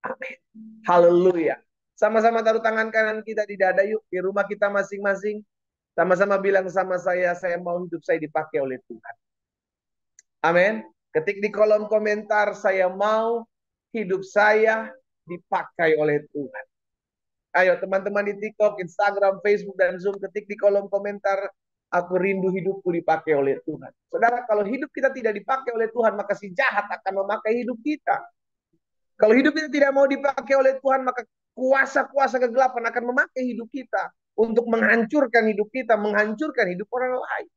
Amin. Haleluya. Sama-sama taruh tangan kanan kita di dada yuk. Di rumah kita masing-masing. Sama-sama bilang sama saya mau hidup saya dipakai oleh Tuhan. Amin. Ketik di kolom komentar, saya mau hidup saya dipakai oleh Tuhan. Ayo teman-teman di TikTok, Instagram, Facebook, dan Zoom, ketik di kolom komentar, aku rindu hidupku dipakai oleh Tuhan. Saudara, kalau hidup kita tidak dipakai oleh Tuhan, maka si jahat akan memakai hidup kita. Kalau hidup kita tidak mau dipakai oleh Tuhan, maka kuasa-kuasa kegelapan akan memakai hidup kita untuk menghancurkan hidup kita, menghancurkan hidup orang lain.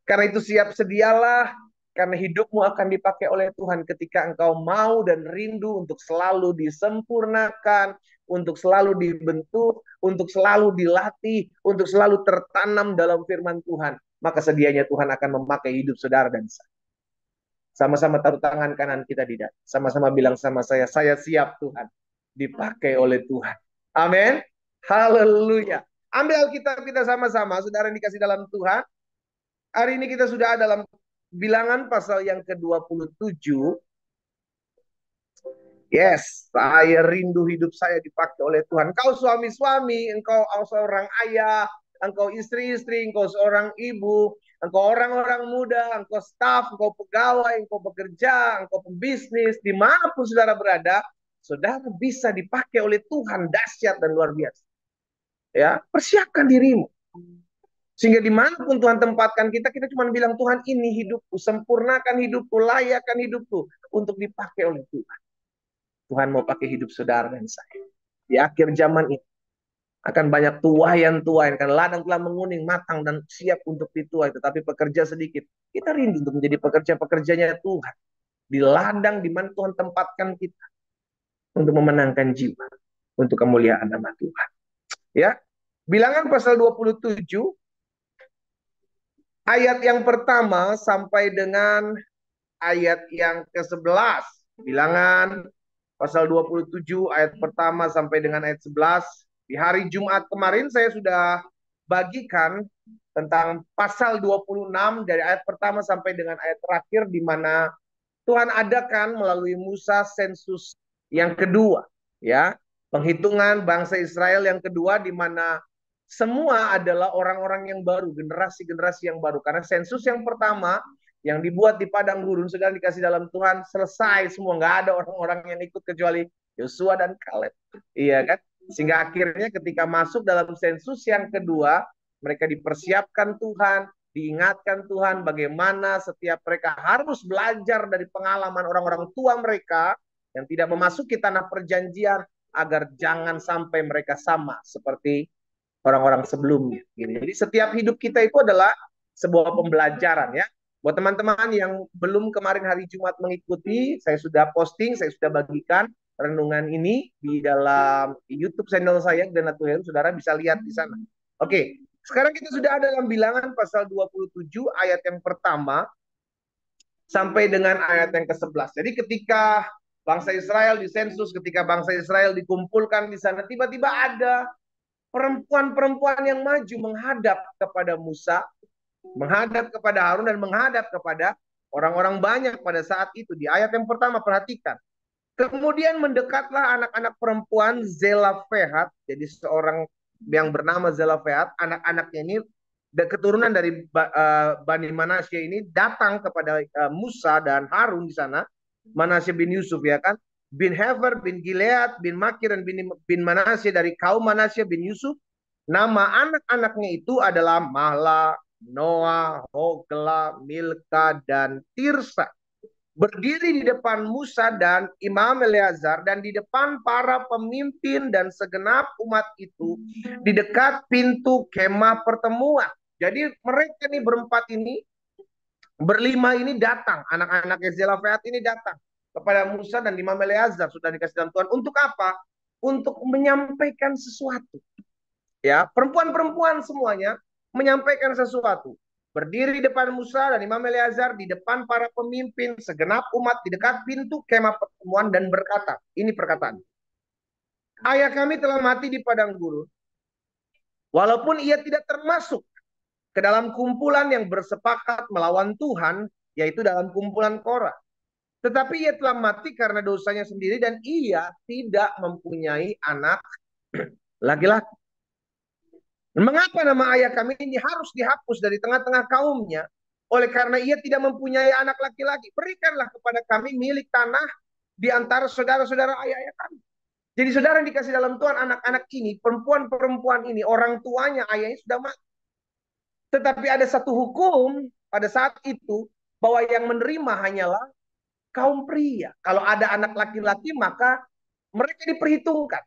Karena itu siap sedialah, karena hidupmu akan dipakai oleh Tuhan ketika engkau mau dan rindu untuk selalu disempurnakan, untuk selalu dibentuk, untuk selalu dilatih, untuk selalu tertanam dalam firman Tuhan. Maka sedianya Tuhan akan memakai hidup saudara dan saya. Sama-sama taruh tangan kanan kita di dada. Sama-sama bilang sama saya siap Tuhan. Dipakai oleh Tuhan. Amin. Haleluya. Ambil Alkitab kita sama-sama, saudara yang dikasih dalam Tuhan. Hari ini kita sudah dalam Bilangan pasal yang ke-27. Yes, saya rindu hidup saya dipakai oleh Tuhan. Engkau suami-suami, engkau seorang ayah, engkau istri-istri, engkau seorang ibu, engkau orang-orang muda, engkau staf, engkau pegawai, engkau pekerja, engkau pembisnis, dimanapun saudara berada, saudara bisa dipakai oleh Tuhan dahsyat dan luar biasa. Ya, persiapkan dirimu. Sehingga dimanapun Tuhan tempatkan kita, kita cuma bilang, Tuhan ini hidupku, sempurnakan hidupku, layakkan hidupku untuk dipakai oleh Tuhan. Tuhan mau pakai hidup saudara dan saya. Di akhir zaman ini akan banyak tuayan-tuayan. Karena ladang telah menguning, matang, dan siap untuk dituai. Tetapi pekerja sedikit. Kita rindu untuk menjadi pekerja-pekerjanya Tuhan. Di ladang di mana Tuhan tempatkan kita. Untuk memenangkan jiwa. Untuk kemuliaan nama Tuhan. Ya, Bilangan pasal 27. Ayat yang pertama sampai dengan ayat yang ke-11. Bilangan pasal 27 ayat pertama sampai dengan ayat 11. Di hari Jumat kemarin saya sudah bagikan tentang pasal 26 dari ayat pertama sampai dengan ayat terakhir di mana Tuhan adakan melalui Musa sensus yang kedua, ya. Penghitungan bangsa Israel yang kedua di mana semua adalah orang-orang yang baru, generasi-generasi yang baru. Karena sensus yang pertama yang dibuat di padang gurun segala dikasih dalam Tuhan selesai semua, nggak ada orang-orang yang ikut kecuali Yosua dan Kaleb, iya kan? Sehingga akhirnya ketika masuk dalam sensus yang kedua, mereka dipersiapkan Tuhan, diingatkan Tuhan bagaimana setiap mereka harus belajar dari pengalaman orang-orang tua mereka yang tidak memasuki tanah perjanjian agar jangan sampai mereka sama seperti orang-orang sebelumnya. Jadi setiap hidup kita itu adalah sebuah pembelajaran ya. Buat teman-teman yang belum kemarin hari Jumat mengikuti, saya sudah posting, saya sudah bagikan renungan ini di dalam YouTube channel saya dan Heru, saudara bisa lihat di sana. Oke, sekarang kita sudah ada dalam Bilangan pasal 27 ayat yang pertama sampai dengan ayat yang ke-11. Jadi ketika bangsa Israel disensus, ketika bangsa Israel dikumpulkan di sana, tiba-tiba ada perempuan-perempuan yang maju menghadap kepada Musa, menghadap kepada Harun, dan menghadap kepada orang-orang banyak pada saat itu. Di ayat yang pertama, perhatikan. Kemudian mendekatlah anak-anak perempuan Zelafehat, jadi seorang yang bernama Zelafehat, anak-anaknya ini keturunan dari Bani Manasye ini datang kepada Musa dan Harun di sana. Manasye bin Yusuf ya kan, bin Hefer, bin Gilead, bin Makir, dan bin Manasye dari kaum Manasye bin Yusuf. Nama anak-anaknya itu adalah Mahla, Noah, Hogla, Milka, dan Tirsa. Berdiri di depan Musa dan Imam Eleazar dan di depan para pemimpin dan segenap umat itu di dekat pintu kemah pertemuan. Jadi mereka nih berempat ini, berlima ini datang, anak-anak Zelafehat ini datang kepada Musa dan Imam Eleazar, sudah dikasih dalam Tuhan. Untuk apa? Untuk menyampaikan sesuatu. Ya, perempuan-perempuan semuanya menyampaikan sesuatu. Berdiri di depan Musa dan Imam Eleazar, di depan para pemimpin, segenap umat, di dekat pintu kemah pertemuan dan berkata, ini perkataan. Ayah kami telah mati di padang gurun, walaupun ia tidak termasuk ke dalam kumpulan yang bersepakat melawan Tuhan, yaitu dalam kumpulan Korah. Tetapi ia telah mati karena dosanya sendiri dan ia tidak mempunyai anak laki-laki. Mengapa nama ayah kami ini harus dihapus dari tengah-tengah kaumnya? Oleh karena ia tidak mempunyai anak laki-laki. Berikanlah kepada kami milik tanah di antara saudara-saudara ayah-ayah kami. Jadi saudara yang dikasih dalam Tuhan, anak-anak ini, perempuan-perempuan ini, orang tuanya, ayahnya sudah mati. Tetapi ada satu hukum pada saat itu, bahwa yang menerima hanyalah kaum pria. Kalau ada anak laki-laki, maka mereka diperhitungkan.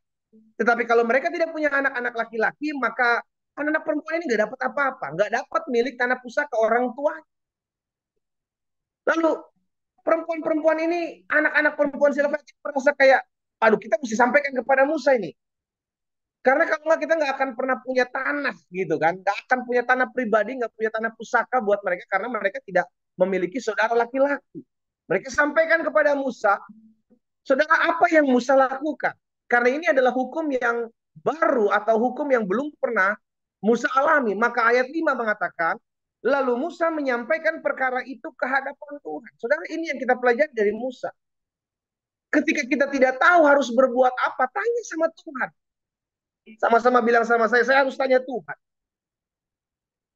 Tetapi kalau mereka tidak punya anak-anak laki-laki, maka anak-anak perempuan ini nggak dapat apa-apa. Nggak dapat milik tanah pusaka orang tua. Lalu perempuan-perempuan ini, anak-anak perempuan Silafati merasa kayak, aduh kita mesti sampaikan kepada Musa ini. Karena kalau nggak kita nggak akan pernah punya tanah gitu kan. Nggak akan punya tanah pribadi, nggak punya tanah pusaka buat mereka. Karena mereka tidak memiliki saudara laki-laki. Mereka sampaikan kepada Musa, saudara apa yang Musa lakukan? Karena ini adalah hukum yang baru atau hukum yang belum pernah Musa alami. Maka ayat 5 mengatakan, lalu Musa menyampaikan perkara itu ke hadapan Tuhan. Saudara, ini yang kita pelajari dari Musa. Ketika kita tidak tahu harus berbuat apa, tanya sama Tuhan. Sama-sama bilang sama saya harus tanya Tuhan.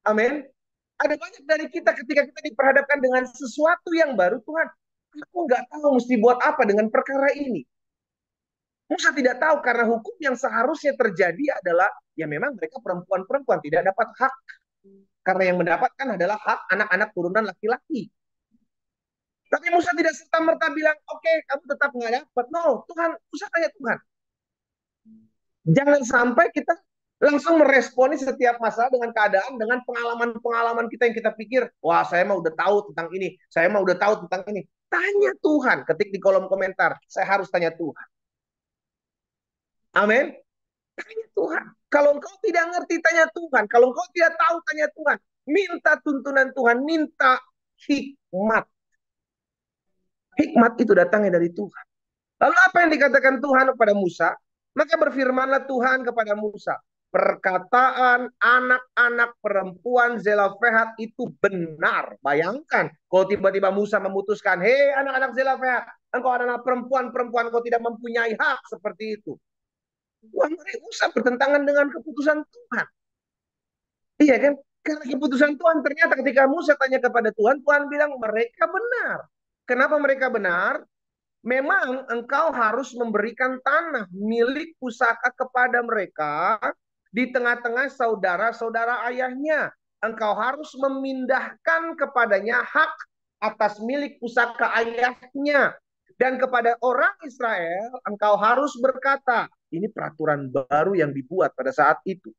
Amin. Ada banyak dari kita ketika kita diperhadapkan dengan sesuatu yang baru, Tuhan, aku nggak tahu mesti buat apa dengan perkara ini. Musa tidak tahu karena hukum yang seharusnya terjadi adalah ya memang mereka perempuan-perempuan tidak dapat hak. Karena yang mendapatkan adalah hak anak-anak turunan laki-laki. Tapi Musa tidak serta-merta bilang, oke, kamu tetap nggak dapat. No, Tuhan, Musa tanya Tuhan. Jangan sampai kita langsung meresponi setiap masalah dengan keadaan, dengan pengalaman-pengalaman kita yang kita pikir, wah saya mah udah tahu tentang ini, saya mah udah tahu tentang ini. Tanya Tuhan, ketik di kolom komentar, saya harus tanya Tuhan. Amin. Tanya Tuhan. Kalau engkau tidak ngerti, tanya Tuhan. Kalau engkau tidak tahu, tanya Tuhan. Minta tuntunan Tuhan, minta hikmat. Hikmat itu datangnya dari Tuhan. Lalu apa yang dikatakan Tuhan kepada Musa? Maka berfirmanlah Tuhan kepada Musa, perkataan anak-anak perempuan Zelofehad itu benar. Bayangkan, kalau tiba-tiba Musa memutuskan, hei anak-anak Zelofehad, engkau anak perempuan-perempuan, kau tidak mempunyai hak seperti itu. Wah, Musa bertentangan dengan keputusan Tuhan. Iya kan? Karena keputusan Tuhan ternyata ketika Musa tanya kepada Tuhan, Tuhan bilang mereka benar. Kenapa mereka benar? Memang engkau harus memberikan tanah milik pusaka kepada mereka di tengah-tengah saudara-saudara ayahnya. Engkau harus memindahkan kepadanya hak atas milik pusaka ayahnya. Dan kepada orang Israel, engkau harus berkata, ini peraturan baru yang dibuat pada saat itu.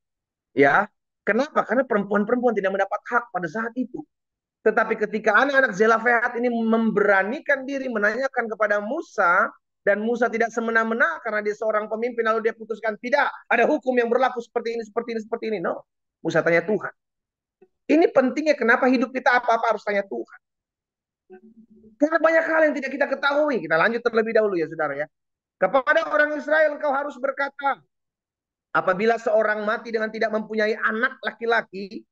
Ya, kenapa? Karena perempuan-perempuan tidak mendapat hak pada saat itu. Tetapi ketika anak-anak Zelofehad ini memberanikan diri menanyakan kepada Musa, dan Musa tidak semena-mena karena dia seorang pemimpin, lalu dia putuskan tidak ada hukum yang berlaku seperti ini, seperti ini, seperti ini. No, Musa tanya Tuhan. Ini pentingnya kenapa hidup kita apa-apa harus tanya Tuhan. Karena banyak hal yang tidak kita ketahui. Kita lanjut terlebih dahulu ya saudara ya. Kepada orang Israel engkau harus berkata, apabila seorang mati dengan tidak mempunyai anak laki-laki,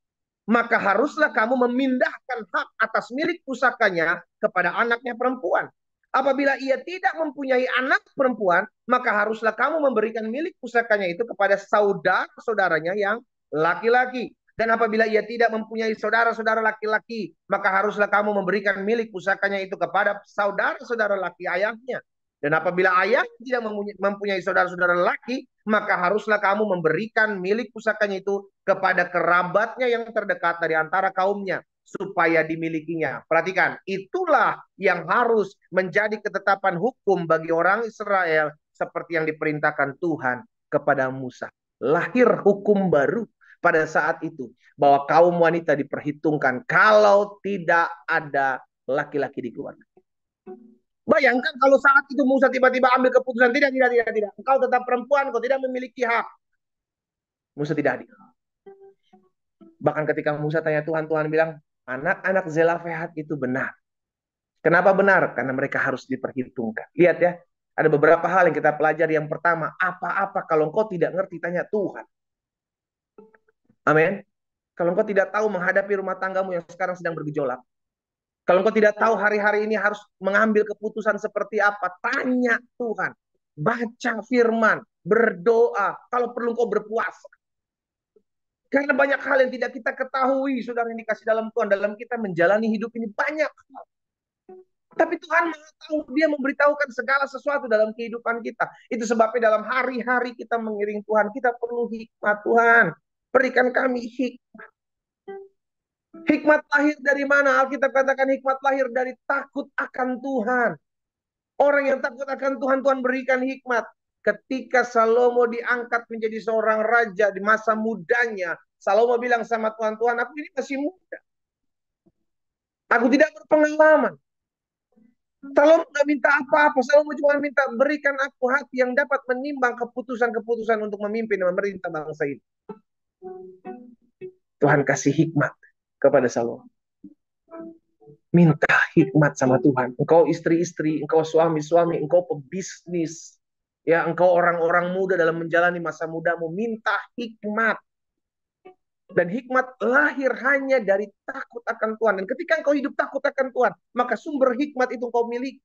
maka haruslah kamu memindahkan hak atas milik pusakanya kepada anaknya perempuan. Apabila ia tidak mempunyai anak perempuan, maka haruslah kamu memberikan milik pusakanya itu kepada saudara-saudaranya yang laki-laki. Dan apabila ia tidak mempunyai saudara-saudara laki-laki, maka haruslah kamu memberikan milik pusakanya itu kepada saudara-saudara laki ayahnya. Dan apabila ayah tidak mempunyai saudara-saudara laki, maka haruslah kamu memberikan milik pusakanya itu kepada kerabatnya yang terdekat dari antara kaumnya, supaya dimilikinya. Perhatikan, itulah yang harus menjadi ketetapan hukum bagi orang Israel seperti yang diperintahkan Tuhan kepada Musa. Lahir hukum baru pada saat itu, bahwa kaum wanita diperhitungkan kalau tidak ada laki-laki di keluarga. Bayangkan kalau saat itu Musa tiba-tiba ambil keputusan, tidak. Engkau tetap perempuan, kau tidak memiliki hak. Musa tidak adil. Bahkan ketika Musa tanya Tuhan, Tuhan bilang, anak-anak Zelofehad itu benar. Kenapa benar? Karena mereka harus diperhitungkan. Lihat ya, ada beberapa hal yang kita pelajari. Yang pertama, apa-apa kalau engkau tidak ngerti, tanya Tuhan. Amin. Kalau engkau tidak tahu menghadapi rumah tanggamu yang sekarang sedang bergejolak, Kalau engkau tidak tahu hari-hari ini harus mengambil keputusan seperti apa, tanya Tuhan. Baca firman, berdoa, kalau perlu engkau berpuasa. Karena banyak hal yang tidak kita ketahui, saudara yang dikasih dalam Tuhan. Dalam kita menjalani hidup ini banyak hal. Tapi Tuhan Maha tahu, Dia memberitahukan segala sesuatu dalam kehidupan kita. Itu sebabnya dalam hari-hari kita mengiring Tuhan, kita perlu hikmat. Tuhan, berikan kami hikmat. Hikmat lahir dari mana? Alkitab katakan hikmat lahir dari takut akan Tuhan. Orang yang takut akan Tuhan, Tuhan berikan hikmat. Ketika Salomo diangkat menjadi seorang raja di masa mudanya, Salomo bilang sama Tuhan, Tuhan, aku ini masih muda. Aku tidak berpengalaman. Salomo nggak minta apa-apa. Salomo cuma minta berikan aku hati yang dapat menimbang keputusan-keputusan untuk memimpin dan memerintah bangsa ini. Tuhan kasih hikmat kepada Salomo. Minta hikmat sama Tuhan. Engkau istri-istri, engkau suami-suami, engkau pebisnis. Ya, engkau orang-orang muda dalam menjalani masa mudamu. Minta hikmat. Dan hikmat lahir hanya dari takut akan Tuhan. Dan ketika engkau hidup takut akan Tuhan, maka sumber hikmat itu engkau miliki.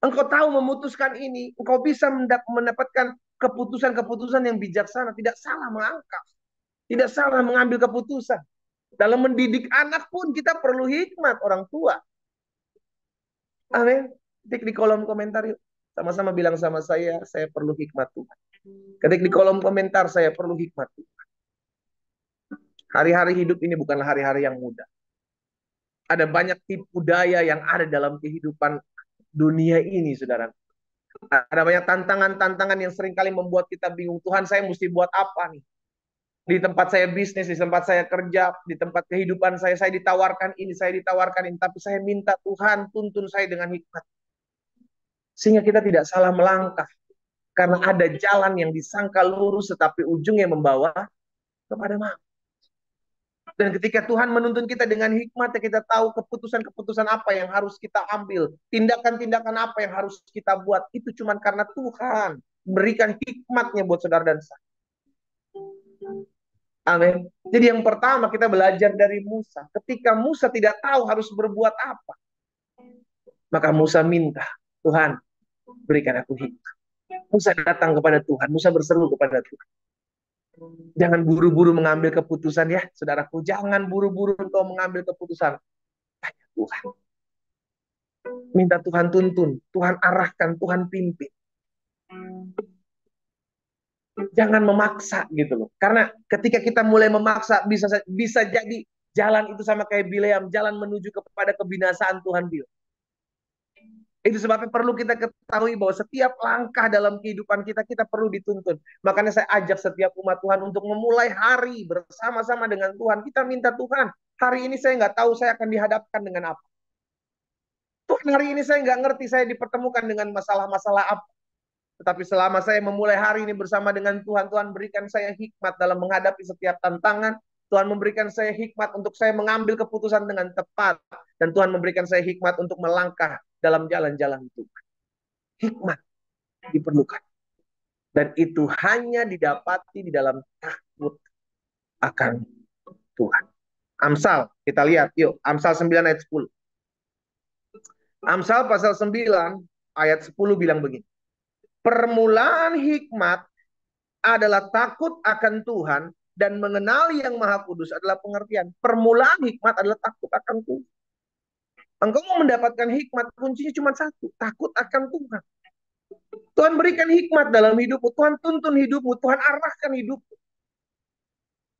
Engkau tahu memutuskan ini, engkau bisa mendapatkan keputusan-keputusan yang bijaksana. Tidak salah melangkah. Tidak salah mengambil keputusan. Dalam mendidik anak pun kita perlu hikmat orang tua. Amin. Ketik di kolom komentar yuk. Sama-sama bilang sama saya perlu hikmat Tuhan. Ketik di kolom komentar, saya perlu hikmat Tuhan. Hari-hari hidup ini bukanlah hari-hari yang mudah. Ada banyak tipu daya yang ada dalam kehidupan dunia ini, saudara. Ada banyak tantangan-tantangan yang seringkali membuat kita bingung. Tuhan, saya mesti buat apa nih? Di tempat saya bisnis, di tempat saya kerja, di tempat kehidupan saya ditawarkan ini, saya ditawarkan ini. Tapi saya minta Tuhan tuntun saya dengan hikmat. Sehingga kita tidak salah melangkah. Karena ada jalan yang disangka lurus, tetapi ujungnya membawa kepada maut. Dan ketika Tuhan menuntun kita dengan hikmat, kita tahu keputusan-keputusan apa yang harus kita ambil. Tindakan-tindakan apa yang harus kita buat. Itu cuma karena Tuhan berikan hikmatnya buat saudara dan saya. Amin. Jadi yang pertama kita belajar dari Musa. Ketika Musa tidak tahu harus berbuat apa, maka Musa minta, Tuhan berikan aku hikmat. Musa datang kepada Tuhan. Musa berseru kepada Tuhan. Jangan buru-buru mengambil keputusan ya, saudaraku. Jangan buru-buru engkau mengambil keputusan. Tanya Tuhan. Minta Tuhan tuntun, Tuhan arahkan, Tuhan pimpin. Jangan memaksa gitu loh. Karena ketika kita mulai memaksa, bisa jadi jalan itu sama kayak Bileam, jalan menuju kepada kebinasaan Tuhan bilang. Itu sebabnya perlu kita ketahui bahwa setiap langkah dalam kehidupan kita, kita perlu dituntun. Makanya saya ajak setiap umat Tuhan untuk memulai hari bersama-sama dengan Tuhan. Kita minta Tuhan, hari ini saya nggak tahu saya akan dihadapkan dengan apa. Tuhan, hari ini saya nggak ngerti saya dipertemukan dengan masalah-masalah apa. Tetapi selama saya memulai hari ini bersama dengan Tuhan, Tuhan berikan saya hikmat dalam menghadapi setiap tantangan. Tuhan memberikan saya hikmat untuk saya mengambil keputusan dengan tepat. Dan Tuhan memberikan saya hikmat untuk melangkah dalam jalan-jalan Tuhan. Hikmat diperlukan. Dan itu hanya didapati di dalam takut akan Tuhan. Amsal, kita lihat yuk. Amsal 9 ayat 10. Amsal pasal 9 ayat 10 bilang begini. Permulaan hikmat adalah takut akan Tuhan dan mengenali yang Maha Kudus adalah pengertian. Permulaan hikmat adalah takut akan Tuhan. Engkau mau mendapatkan hikmat, kuncinya cuma satu, takut akan Tuhan. Tuhan berikan hikmat dalam hidupmu, Tuhan tuntun hidupmu, Tuhan arahkan hidupmu.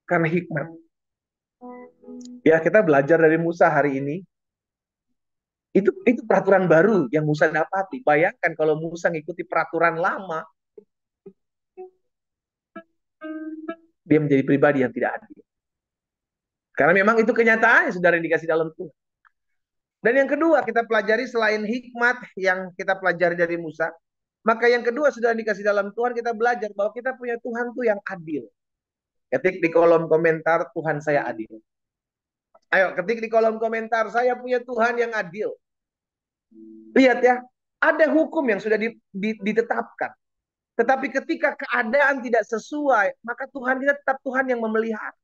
Karena hikmat. Ya, kita belajar dari Musa hari ini. Itu peraturan baru yang Musa dapati. Bayangkan kalau Musa ngikuti peraturan lama, dia menjadi pribadi yang tidak adil. Karena memang itu kenyataannya, saudara yang dikasih dalam Tuhan. Dan yang kedua, kita pelajari selain hikmat yang kita pelajari dari Musa, maka yang kedua, saudara yang dikasih dalam Tuhan, kita belajar bahwa kita punya Tuhan tuh yang adil. Ketik di kolom komentar, Tuhan saya adil. Ayo, ketik di kolom komentar, saya punya Tuhan yang adil. Lihat ya, ada hukum yang sudah ditetapkan. Tetapi ketika keadaan tidak sesuai, maka Tuhan kita tetap Tuhan yang memelihara.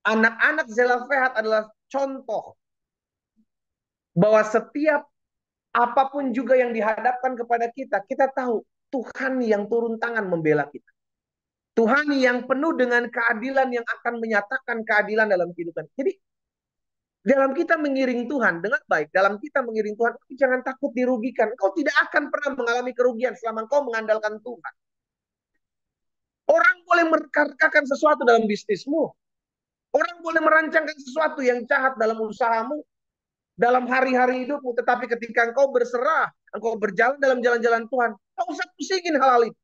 Anak-anak Zelofehad adalah contoh. Bahwa setiap apapun juga yang dihadapkan kepada kita, kita tahu Tuhan yang turun tangan membela kita. Tuhan yang penuh dengan keadilan yang akan menyatakan keadilan dalam kehidupan. Jadi dalam kita mengiring Tuhan dengan baik, dalam kita mengiring Tuhan, jangan takut dirugikan. Kau tidak akan pernah mengalami kerugian selama kau mengandalkan Tuhan. Orang boleh merekarkan sesuatu dalam bisnismu. Orang boleh merancangkan sesuatu yang jahat dalam usahamu, dalam hari-hari hidupmu. Tetapi ketika engkau berserah, engkau berjalan dalam jalan-jalan Tuhan, kau usah pusingin hal-hal itu.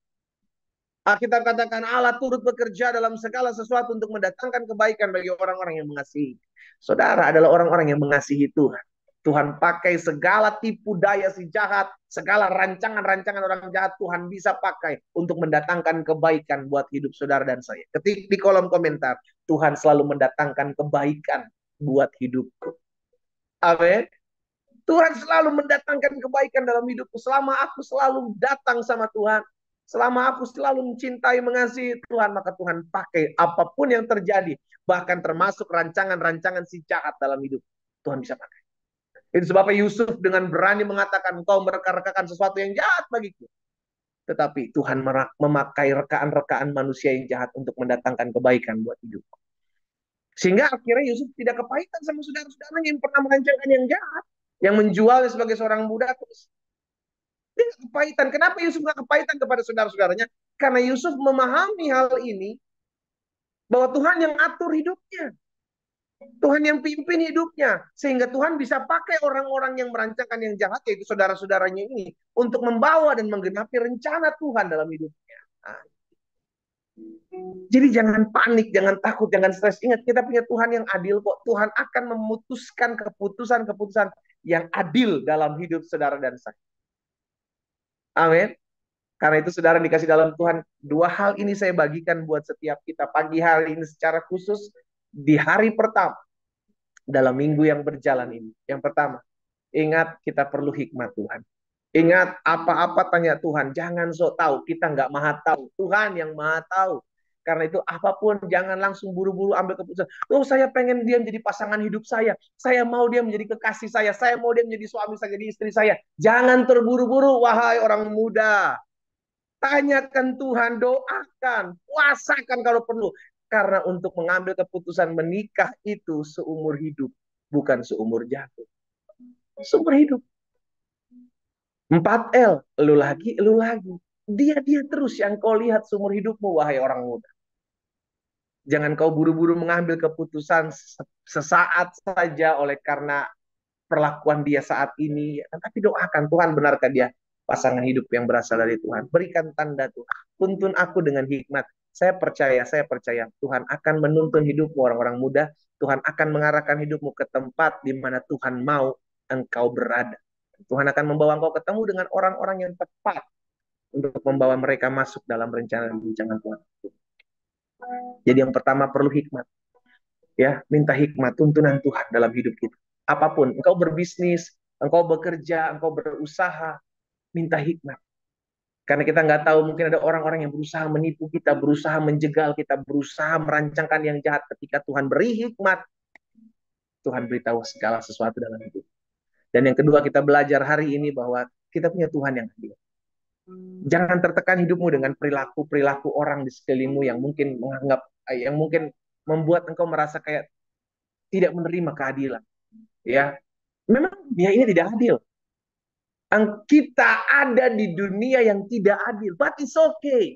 Alkitab katakan Allah turut bekerja dalam segala sesuatu untuk mendatangkan kebaikan bagi orang-orang yang mengasihi. Saudara adalah orang-orang yang mengasihi Tuhan. Tuhan pakai segala tipu daya si jahat, segala rancangan-rancangan orang jahat Tuhan bisa pakai untuk mendatangkan kebaikan buat hidup saudara dan saya. Ketik di kolom komentar, Tuhan selalu mendatangkan kebaikan buat hidupku. Amin. Tuhan selalu mendatangkan kebaikan dalam hidupku. Selama aku selalu datang sama Tuhan, selama aku selalu mencintai, mengasihi Tuhan, maka Tuhan pakai apapun yang terjadi, bahkan termasuk rancangan-rancangan si jahat dalam hidup. Tuhan bisa pakai. Itu sebabnya Yusuf dengan berani mengatakan, kau mereka-rekakan sesuatu yang jahat bagiku. Tetapi Tuhan memakai rekaan-rekaan manusia yang jahat untuk mendatangkan kebaikan buat hidup. Sehingga akhirnya Yusuf tidak kepahitan sama saudara-saudaranya yang pernah merancangkan yang jahat, yang menjualnya sebagai seorang budak. Dia gak kepahitan. Kenapa Yusuf gak kepahitan kepada saudara-saudaranya? Karena Yusuf memahami hal ini, bahwa Tuhan yang atur hidupnya. Tuhan yang pimpin hidupnya. Sehingga Tuhan bisa pakai orang-orang yang merancangkan yang jahat, yaitu saudara-saudaranya ini, untuk membawa dan menggenapi rencana Tuhan dalam hidupnya. Nah, jadi jangan panik, jangan takut, jangan stres. Ingat, kita punya Tuhan yang adil kok. Tuhan akan memutuskan keputusan-keputusan yang adil dalam hidup saudara dan saya. Amin. Karena itu saudara dikasih dalam Tuhan, dua hal ini saya bagikan buat setiap kita pagi hari ini secara khusus di hari pertama dalam minggu yang berjalan ini. Yang pertama, ingat kita perlu hikmat Tuhan. Ingat apa-apa tanya Tuhan, jangan sok tahu, kita nggak maha tahu, Tuhan yang maha tahu. Karena itu apapun jangan langsung buru-buru ambil keputusan. Oh saya pengen dia menjadi pasangan hidup saya mau dia menjadi kekasih saya mau dia menjadi suami saya, jadi istri saya. Jangan terburu-buru wahai orang muda. Tanyakan Tuhan, doakan, puasakan kalau perlu. Karena untuk mengambil keputusan menikah itu seumur hidup, bukan seumur jatuh. Seumur hidup. 4L, lu lagi, lu lagi. Dia terus yang kau lihat seumur hidupmu, wahai orang muda. Jangan kau buru-buru mengambil keputusan sesaat saja oleh karena perlakuan dia saat ini. Tapi doakan, Tuhan benarkah dia pasangan hidup yang berasal dari Tuhan. Berikan tanda Tuhan. Tuntun aku dengan hikmat. Saya percaya Tuhan akan menuntun hidupmu orang-orang muda. Tuhan akan mengarahkan hidupmu ke tempat di mana Tuhan mau engkau berada. Tuhan akan membawa engkau ketemu dengan orang-orang yang tepat untuk membawa mereka masuk dalam rencana dan rancangan Tuhan. Jadi yang pertama perlu hikmat. Ya, minta hikmat, tuntunan Tuhan dalam hidup kita. Apapun, engkau berbisnis, engkau bekerja, engkau berusaha, minta hikmat. Karena kita nggak tahu, mungkin ada orang-orang yang berusaha menipu kita, berusaha menjegal kita, berusaha merancangkan yang jahat. Ketika Tuhan beri hikmat, Tuhan beritahu segala sesuatu dalam hidup. Dan yang kedua, kita belajar hari ini bahwa kita punya Tuhan yang adil. Jangan tertekan hidupmu dengan perilaku-perilaku orang di sekelilingmu yang mungkin membuat engkau merasa kayak tidak menerima keadilan. Ya, memang dia ini tidak adil. Kita ada di dunia yang tidak adil, but it's okay.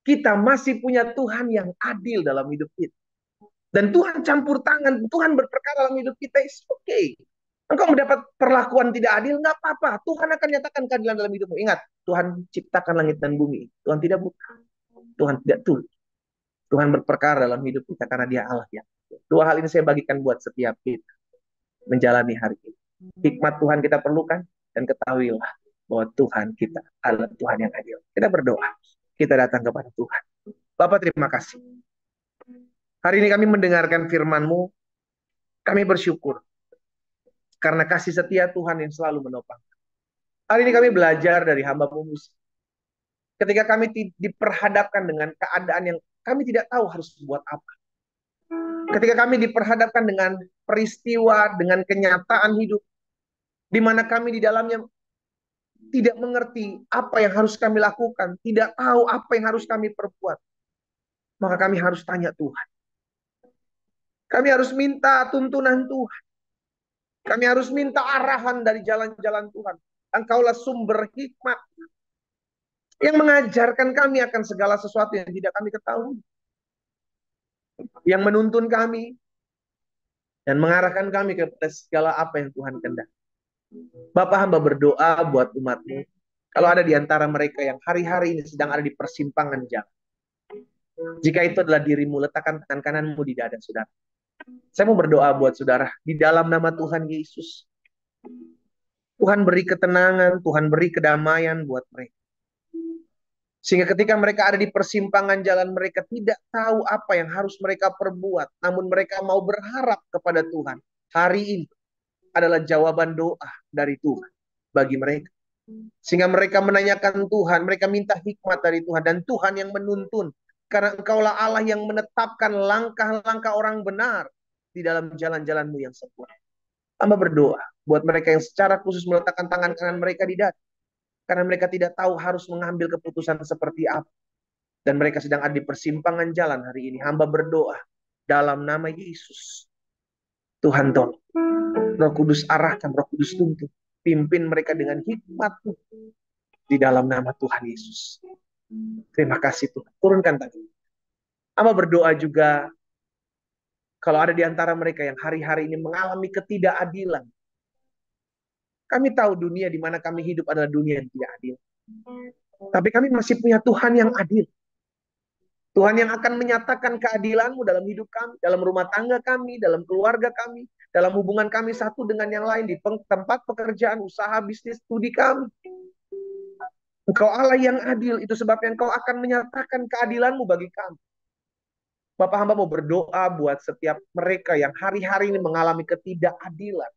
Kita masih punya Tuhan yang adil dalam hidup kita. Dan Tuhan campur tangan, Tuhan berperkara dalam hidup kita, it's okay. Engkau mendapat perlakuan tidak adil, nggak apa-apa. Tuhan akan nyatakan keadilan dalam hidupmu. Ingat, Tuhan ciptakan langit dan bumi. Tuhan tidak buta. Tuhan tidak tuli. Tuhan berperkara dalam hidup kita karena dia Allah ya. Dua hal ini saya bagikan buat setiap kita menjalani hari ini. Hikmat Tuhan kita perlukan, dan ketahuilah bahwa Tuhan kita adalah Tuhan yang adil. Kita berdoa. Kita datang kepada Tuhan. Bapak terima kasih. Hari ini kami mendengarkan firman-Mu. Kami bersyukur. Karena kasih setia Tuhan yang selalu menopang. Hari ini kami belajar dari hamba-Mu Musa. Ketika kami diperhadapkan dengan keadaan yang kami tidak tahu harus buat apa. Ketika kami diperhadapkan dengan peristiwa, dengan kenyataan hidup. di mana kami di dalamnya tidak mengerti apa yang harus kami lakukan, tidak tahu apa yang harus kami perbuat. Maka kami harus tanya Tuhan. Kami harus minta tuntunan Tuhan. Kami harus minta arahan dari jalan-jalan Tuhan. Engkaulah sumber hikmat yang mengajarkan kami akan segala sesuatu yang tidak kami ketahui. Yang menuntun kami dan mengarahkan kami kepada segala apa yang Tuhan kehendaki. Bapak, hamba berdoa buat umat-Mu. Kalau ada di antara mereka yang hari-hari ini sedang ada di persimpangan jalan. Jika itu adalah dirimu, letakkan tangan kananmu di dada saudara. Saya mau berdoa buat saudara. Di dalam nama Tuhan Yesus. Tuhan beri ketenangan, Tuhan beri kedamaian buat mereka. Sehingga ketika mereka ada di persimpangan jalan, mereka tidak tahu apa yang harus mereka perbuat. Namun mereka mau berharap kepada Tuhan. Hari ini adalah jawaban doa dari Tuhan bagi mereka. Sehingga mereka menanyakan Tuhan, mereka minta hikmat dari Tuhan. Dan Tuhan yang menuntun. Karena Engkaulah Allah yang menetapkan langkah-langkah orang benar di dalam jalan-jalan-Mu yang sempurna. Hamba berdoa buat mereka yang secara khusus meletakkan tangan kanan mereka di dada. Karena mereka tidak tahu harus mengambil keputusan seperti apa. Dan mereka sedang ada di persimpangan jalan hari ini. Hamba berdoa dalam nama Yesus. Tuhan tolong. Roh Kudus arahkan, Roh Kudus tuntun. Pimpin mereka dengan hikmat-Mu. Di dalam nama Tuhan Yesus. Terima kasih Tuhan. Turunkan tangan. Hamba berdoa juga. Kalau ada di antara mereka yang hari-hari ini mengalami ketidakadilan. Kami tahu dunia di mana kami hidup adalah dunia yang tidak adil. Tapi kami masih punya Tuhan yang adil. Tuhan yang akan menyatakan keadilan-Mu dalam hidup kami, dalam rumah tangga kami, dalam keluarga kami, dalam hubungan kami satu dengan yang lain, di tempat pekerjaan, usaha, bisnis, studi kami. Engkau Allah yang adil, itu sebabnya Engkau akan menyatakan keadilan-Mu bagi kami. Bapak hamba mau berdoa buat setiap mereka yang hari-hari ini mengalami ketidakadilan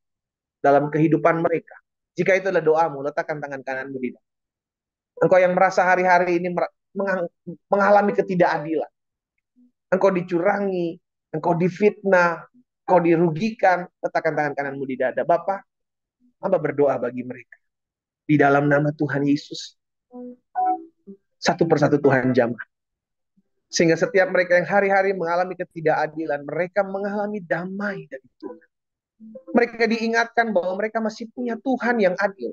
dalam kehidupan mereka. Jika itu adalah doamu, letakkan tangan kananmu di dalam. Engkau yang merasa hari-hari ini mengalami ketidakadilan. Engkau dicurangi, engkau difitnah, engkau dirugikan, letakkan tangan kananmu di dada. Bapak, hamba berdoa bagi mereka. Di dalam nama Tuhan Yesus. Satu persatu Tuhan jamah. Sehingga setiap mereka yang hari-hari mengalami ketidakadilan, mereka mengalami damai dari Tuhan. Mereka diingatkan bahwa mereka masih punya Tuhan yang adil.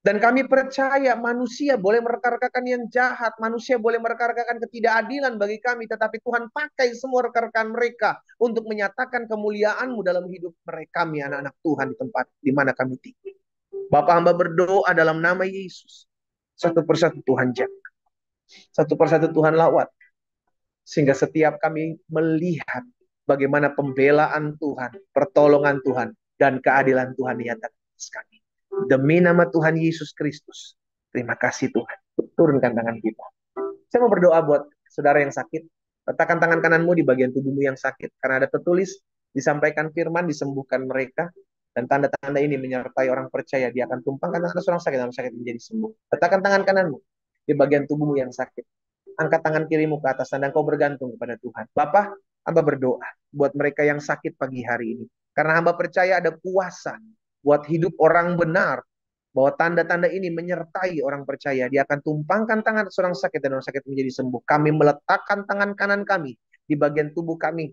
Dan kami percaya manusia boleh mereka-rekan yang jahat, manusia boleh mereka-rekan ketidakadilan bagi kami, tetapi Tuhan pakai semua rekan-rekan mereka untuk menyatakan kemuliaan-Mu dalam hidup mereka, kami anak-anak Tuhan di tempat di mana kami tinggal. Bapak hamba berdoa dalam nama Yesus. Satu persatu Tuhan jaga. Satu persatu Tuhan lawat. Sehingga setiap kami melihat bagaimana pembelaan Tuhan, pertolongan Tuhan, dan keadilan Tuhan nyatakan kami. Demi nama Tuhan Yesus Kristus. Terima kasih Tuhan. Turunkan tangan kita. Saya mau berdoa buat saudara yang sakit. Letakkan tangan kananmu di bagian tubuhmu yang sakit. Karena ada tertulis, disampaikan firman, disembuhkan mereka. Dan tanda-tanda ini menyertai orang percaya. Dia akan tumpangkan tangan seorang sakit dalam sakit menjadi sembuh. Letakkan tangan kananmu di bagian tubuhmu yang sakit. Angkat tangan kirimu ke atas dan kau bergantung kepada Tuhan. Bapak, hamba berdoa buat mereka yang sakit pagi hari ini. Karena hamba percaya ada kuasa buat hidup orang benar, bahwa tanda-tanda ini menyertai orang percaya. Dia akan tumpangkan tangan seorang sakit dan orang sakit menjadi sembuh. Kami meletakkan tangan kanan kami di bagian tubuh kami.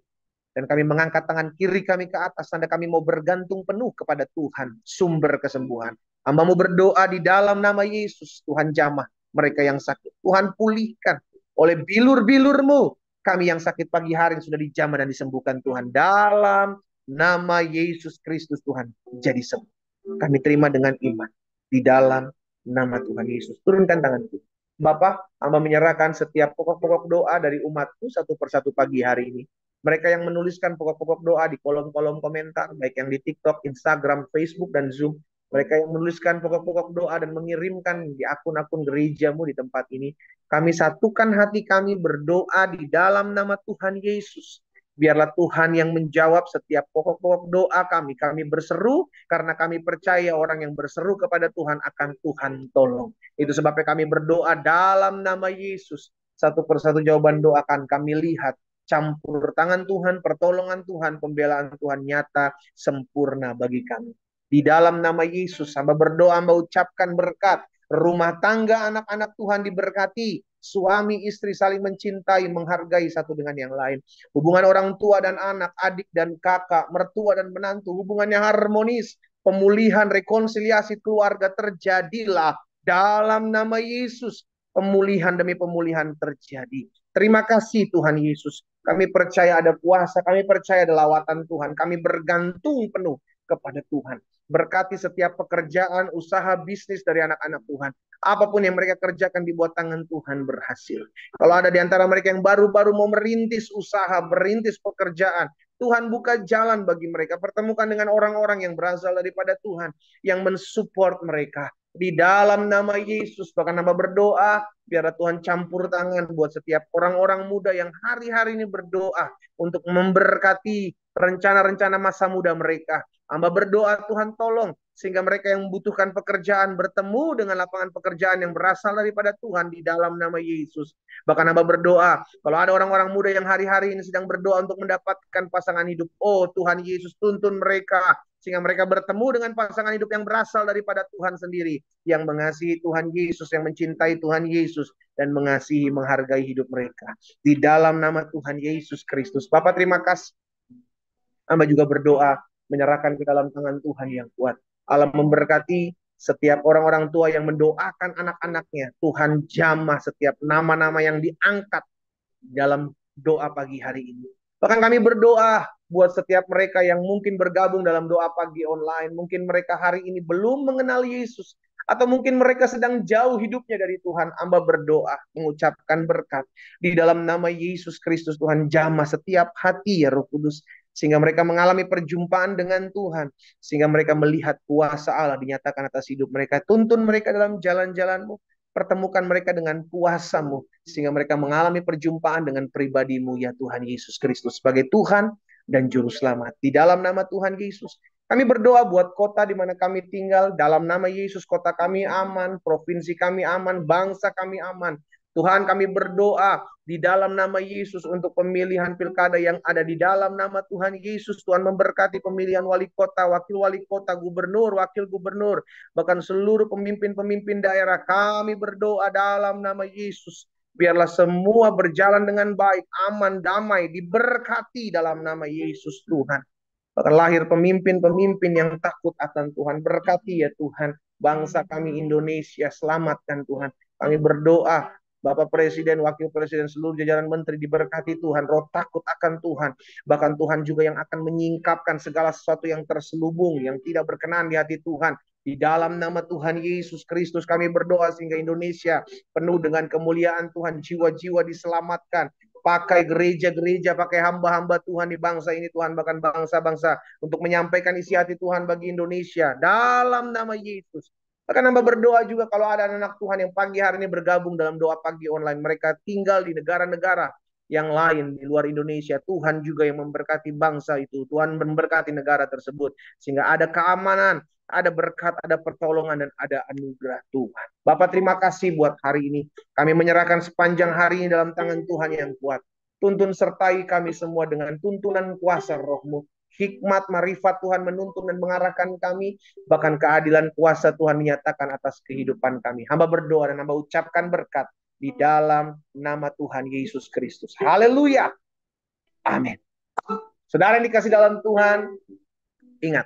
Dan kami mengangkat tangan kiri kami ke atas. Tanda kami mau bergantung penuh kepada Tuhan, sumber kesembuhan. Hamba mau berdoa di dalam nama Yesus. Tuhan jamah mereka yang sakit. Tuhan pulihkan oleh bilur-bilur-Mu. Kami yang sakit pagi hari sudah dijamah dan disembuhkan Tuhan. Dalam nama Yesus Kristus Tuhan jadi sembuh. Kami terima dengan iman di dalam nama Tuhan Yesus. Turunkan tanganku. Bapak, hamba menyerahkan setiap pokok-pokok doa dari umat-Mu satu persatu pagi hari ini. Mereka yang menuliskan pokok-pokok doa di kolom-kolom komentar, baik yang di TikTok, Instagram, Facebook, dan Zoom. Mereka yang menuliskan pokok-pokok doa dan mengirimkan di akun-akun gereja-Mu di tempat ini. Kami satukan hati kami berdoa di dalam nama Tuhan Yesus. Biarlah Tuhan yang menjawab setiap pokok-pokok doa kami. Kami berseru karena kami percaya orang yang berseru kepada Tuhan akan Tuhan tolong. Itu sebabnya kami berdoa dalam nama Yesus. Satu persatu jawaban doa akan kami lihat. Campur tangan Tuhan, pertolongan Tuhan, pembelaan Tuhan nyata, sempurna bagi kami. Di dalam nama Yesus, hamba berdoa, hamba ucapkan berkat. Rumah tangga anak-anak Tuhan diberkati. Suami istri saling mencintai, menghargai satu dengan yang lain. Hubungan orang tua dan anak, adik dan kakak, mertua dan menantu, hubungannya harmonis. Pemulihan, rekonsiliasi keluarga terjadilah dalam nama Yesus. Pemulihan demi pemulihan terjadi. Terima kasih Tuhan Yesus. Kami percaya ada kuasa, kami percaya ada lawatan Tuhan. Kami bergantung penuh kepada Tuhan. Berkati setiap pekerjaan, usaha, bisnis dari anak-anak Tuhan. Apapun yang mereka kerjakan di bawah tangan Tuhan berhasil. Kalau ada di antara mereka yang baru-baru mau merintis usaha, merintis pekerjaan, Tuhan buka jalan bagi mereka. Pertemukan dengan orang-orang yang berasal daripada Tuhan, yang mensupport mereka. Di dalam nama Yesus, bahkan hamba berdoa, biarlah Tuhan campur tangan buat setiap orang-orang muda yang hari-hari ini berdoa untuk memberkati rencana-rencana masa muda mereka. Hamba berdoa Tuhan tolong sehingga mereka yang membutuhkan pekerjaan bertemu dengan lapangan pekerjaan yang berasal daripada Tuhan di dalam nama Yesus. Bahkan hamba berdoa kalau ada orang-orang muda yang hari-hari ini sedang berdoa untuk mendapatkan pasangan hidup. Oh Tuhan Yesus, tuntun mereka sehingga mereka bertemu dengan pasangan hidup yang berasal daripada Tuhan sendiri, yang mengasihi Tuhan Yesus, yang mencintai Tuhan Yesus dan mengasihi, menghargai hidup mereka. Di dalam nama Tuhan Yesus Kristus. Bapak terima kasih. Hamba juga berdoa menyerahkan ke dalam tangan Tuhan yang kuat. Allah memberkati setiap orang-orang tua yang mendoakan anak-anaknya. Tuhan jamah setiap nama-nama yang diangkat dalam doa pagi hari ini. Bahkan kami berdoa buat setiap mereka yang mungkin bergabung dalam doa pagi online. Mungkin mereka hari ini belum mengenal Yesus. Atau mungkin mereka sedang jauh hidupnya dari Tuhan. Hamba berdoa, mengucapkan berkat. Di dalam nama Yesus Kristus, Tuhan jamah setiap hati ya Roh Kudus. Sehingga mereka mengalami perjumpaan dengan Tuhan. Sehingga mereka melihat kuasa Allah dinyatakan atas hidup mereka. Tuntun mereka dalam jalan-jalan-Mu. Pertemukan mereka dengan kuasa-Mu. Sehingga mereka mengalami perjumpaan dengan pribadi-Mu ya Tuhan Yesus Kristus. Sebagai Tuhan dan Juru Selamat. Di dalam nama Tuhan Yesus. Kami berdoa buat kota di mana kami tinggal. Dalam nama Yesus kota kami aman. Provinsi kami aman. Bangsa kami aman. Tuhan kami berdoa di dalam nama Yesus untuk pemilihan pilkada yang ada di dalam nama Tuhan Yesus. Tuhan memberkati pemilihan wali kota, wakil wali kota, gubernur, wakil gubernur, bahkan seluruh pemimpin-pemimpin daerah. Kami berdoa dalam nama Yesus. Biarlah semua berjalan dengan baik, aman, damai, diberkati dalam nama Yesus Tuhan. Bahkan lahir pemimpin-pemimpin yang takut akan Tuhan. Berkati ya Tuhan bangsa kami Indonesia, selamatkan Tuhan. Kami berdoa Bapak Presiden, Wakil Presiden, seluruh jajaran menteri diberkati Tuhan, roh takut akan Tuhan. Bahkan Tuhan juga yang akan menyingkapkan segala sesuatu yang terselubung, yang tidak berkenan di hati Tuhan. Di dalam nama Tuhan Yesus Kristus kami berdoa sehingga Indonesia penuh dengan kemuliaan Tuhan, jiwa-jiwa diselamatkan. Pakai gereja-gereja, pakai hamba-hamba Tuhan di bangsa ini Tuhan, bahkan bangsa-bangsa untuk menyampaikan isi hati Tuhan bagi Indonesia. Dalam nama Yesus. Bahkan hamba berdoa juga kalau ada anak Tuhan yang pagi hari ini bergabung dalam doa pagi online. Mereka tinggal di negara-negara yang lain di luar Indonesia. Tuhan juga yang memberkati bangsa itu. Tuhan memberkati negara tersebut. Sehingga ada keamanan, ada berkat, ada pertolongan, dan ada anugerah Tuhan. Bapak terima kasih buat hari ini. Kami menyerahkan sepanjang hari ini dalam tangan Tuhan yang kuat. Tuntun sertai kami semua dengan tuntunan kuasa roh-Mu. Hikmat, marifat Tuhan menuntun dan mengarahkan kami. Bahkan keadilan kuasa Tuhan menyatakan atas kehidupan kami. Hamba berdoa dan hamba ucapkan berkat di dalam nama Tuhan Yesus Kristus. Haleluya. Amin. Saudara yang dikasih dalam Tuhan, ingat,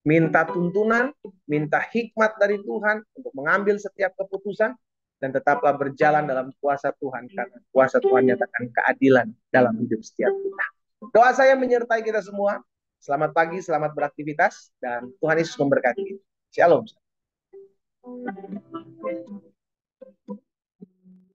minta tuntunan, minta hikmat dari Tuhan untuk mengambil setiap keputusan, dan tetaplah berjalan dalam kuasa Tuhan, karena kuasa Tuhan nyatakan keadilan dalam hidup setiap kita. Doa saya menyertai kita semua. Selamat pagi, selamat beraktivitas, dan Tuhan Yesus memberkati. Shalom.